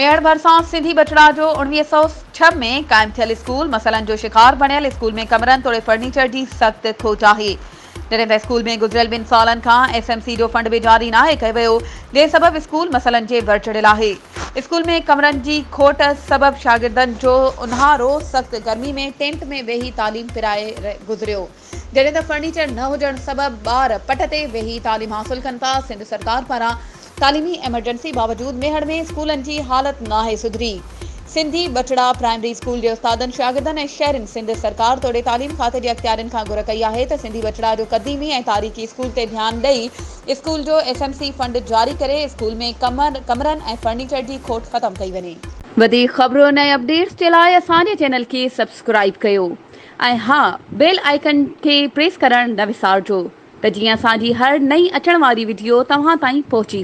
मेहर भरिसां सिंधी बचड़ा जो 1906 में कायम थियल स्कूल मसइलनि जो शिकार बणियल स्कूल में कमरनि तोड़े फर्नीचर जी सख़्त खोज आहे। जॾहिं त स्कूल में गुज़िरियल 2 सालनि खां SMC जो फंड बि जारी नाहे कयो वियो, जंहिं सबबि स्कूल मसइलनि जे बर चढ़ियल आहे। स्कूल में कमरनि जी खोट सबबि शागिर्दनि जो उन्हारो सख़्त गर्मी में टेंट में वेही तालीम पिराए गुज़रियो। जॾहिं त फर्नीचर न हुजण सबबि ॿार पट ते वेही तालीम हासिल कनि था। सिंध सरकार पारां तालीमी एमरजेंसी बावजूद मेहर में स्कूलनि जी हालत नाहे सुधरी। सिंधी बचड़ा प्राइमरी स्कूल के उस्तादनि शागिर्दनि ऐं शहरनि सिंध सरकार तोड़े तालीम खाते जे अख़्तियारनि खां घुर कई आहे त सिंधी बचड़ा जो क़दीमी ऐं तारीख़ी स्कूल ते ध्यानु ॾेई स्कूल जो SMC फंड जारी करे स्कूल में कमरनि ऐं फर्नीचर जी खोट ख़त्म कई वञे। वधीक ख़बरुनि ऐं अपडेट्स जे लाइ असांजे चैनल खे सब्सक्राइब कयो ऐं हा, बेल आइकन खे प्रेस करणु न विसारिजो त जीअं असांजी हर नई अचण वारी वीडियो तव्हां ताईं पहुची सघे।